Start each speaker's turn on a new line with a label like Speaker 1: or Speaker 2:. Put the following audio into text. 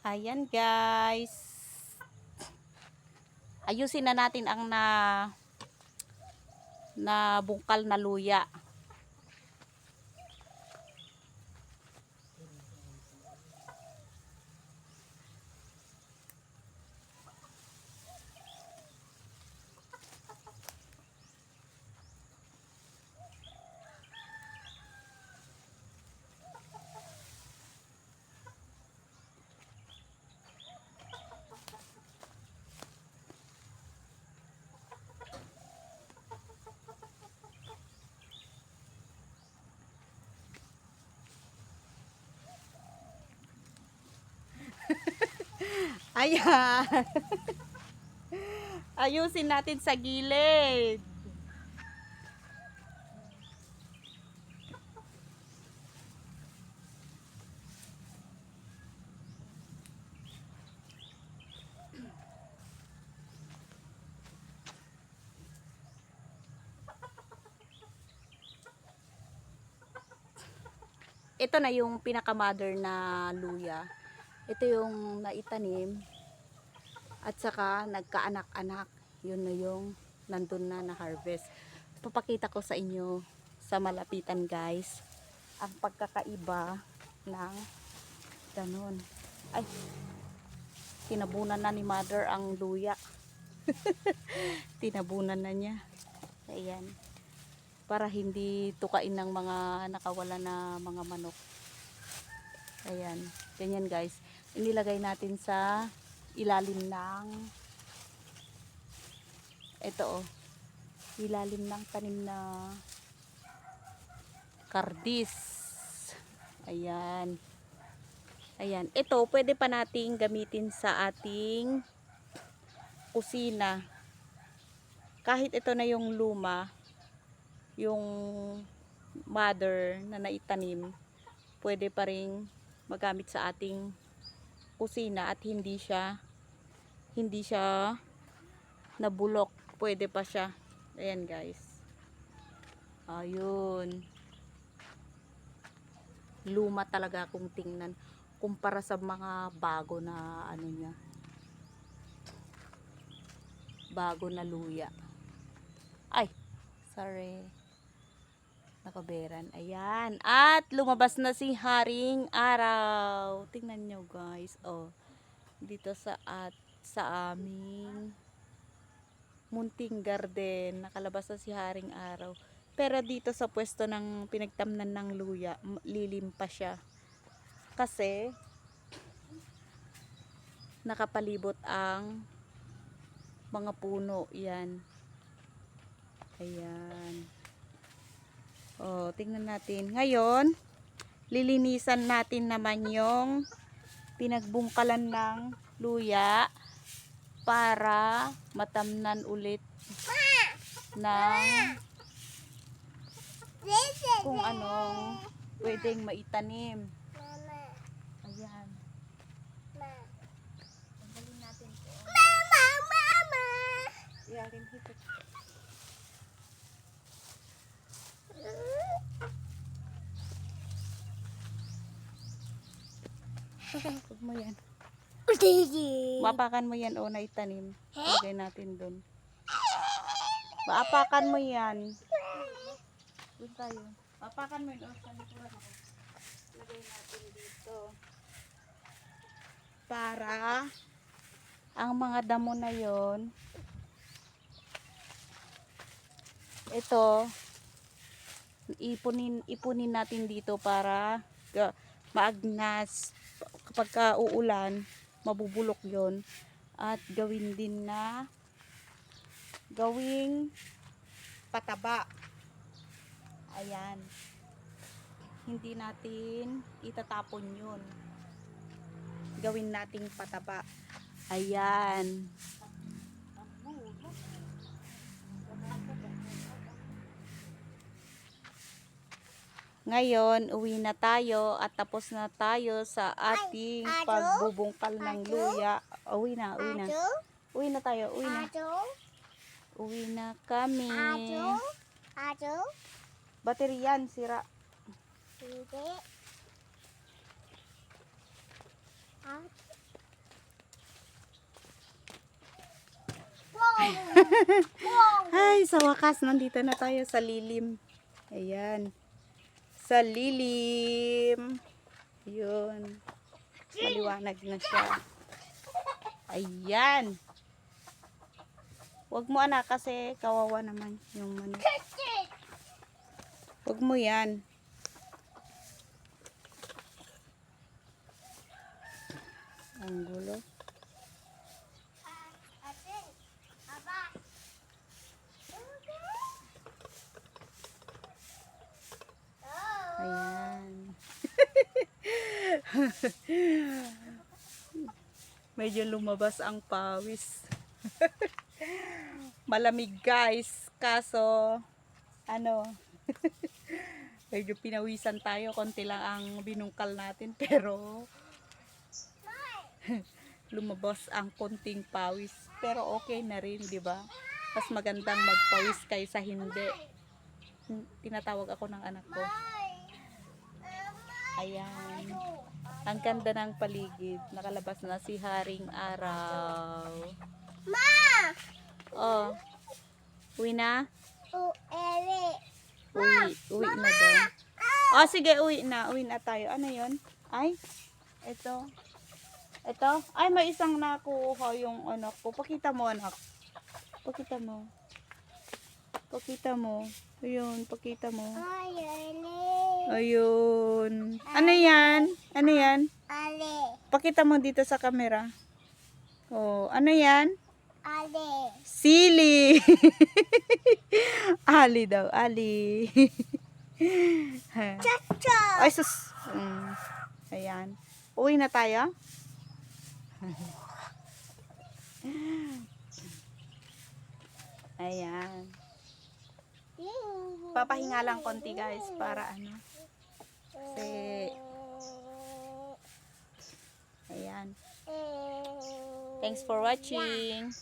Speaker 1: Ayan guys. Ayusin na natin ang na bungkal na luya. Ayan. Ayusin natin sa gilid. Ito na yung pinaka-mother na luya. Ito yung naitanim at saka nagkaanak-anak. Yun na yung nandun na harvest. Papakita ko sa inyo sa malapitan guys ang pagkakaiba ng ganun. Ay, tinabunan na ni mother ang luya. Tinabunan na niya. Ayan. Para hindi tukain ng mga nakawala na mga manok. Ayan. Ganyan guys. Inilagay natin sa ilalim ng ito oh. Ilalim ng tanim na kardis. Ayan. Ayan. Ito pwede pa nating gamitin sa ating kusina. Kahit ito na yung luma, yung mother na naitanim, pwede pa ring magamit sa ating kusina at hindi siya nabulok. Pwede pa siya. Ayan guys. Ayun. Luma talaga kung tingnan kumpara sa mga bago na ano niya. Bago na luya. Ay, sorry. Nakaberan. Ayan. At lumabas na si Haring Araw. Tingnan nyo guys. Oh. Dito sa aming munting garden. Nakalabas na si Haring Araw. Pero dito sa pwesto ng pinagtamnan ng luya, lilim pa siya. Kasi nakapalibot ang mga puno. Yan. Ayan. Oh, tingnan natin. Ngayon, lilinisan natin naman yung pinagbungkalan ng luya para matamnan ulit ng kung anong pwedeng maitanim. Ayan. Tanggalin natin ito. Mama! Iyarin dito. Huwag mo yan. Maapakan mo yan o naitanim. Lagay natin doon. Maapakan mo yan. Doon tayo. Maapakan mo yun o sa likuran ako. Lagay natin dito. Para ang mga damo na yon, ito ipunin natin dito para maagnas kapag uulan, mabubulok yon, at gawin din na gawing pataba. Ayan, hindi natin itatapon yun, gawin nating pataba. Ayan. Ngayon, uwi na tayo at tapos na tayo sa ating pagbubungkal ng luya. Uwi na. Uwi na tayo, uwi na. Uwi na kami. Battery yan, sira. Ay, sa wakas, nandito na tayo sa lilim. Ayan. Sa lilim. Yun. Maliwanag na siya. Ayan. Huwag mo anak kasi kawawa naman yung manok. Huwag mo yan. Ang gulo. Ayan. Medyo lumabas ang pawis. Malamig guys. Kaso, ano, medyo pinawisan tayo. Konti lang ang binungkal natin. Pero, lumabas ang konting pawis. Pero okay na rin, di ba? Mas magandang magpawis kaysa hindi. Tinatawag ako ng anak ko. Ayan. Ang ganda ng paligid. Nakalabas na si Haring Araw.
Speaker 2: Ma!
Speaker 1: Oh. Uwi na? Uwi na daw. Oh, sige, uwi na. Uwi na tayo. Ano yun? Ay, ito. Ito? Ay, may isang nakuha yung anak ko. Pakita mo, anak. Pakita mo. Pakita mo. Ayun, pakita mo. Ayun. Ano yan? Ano yan? Pakita mo dito sa camera. Oh, ano yan? Sili. Ali daw, ali. Ay, sus. Ayan. Uwi na tayo? Ayan. Papahinga lang konti guys para ano. Kasi ayan. Thanks for watching.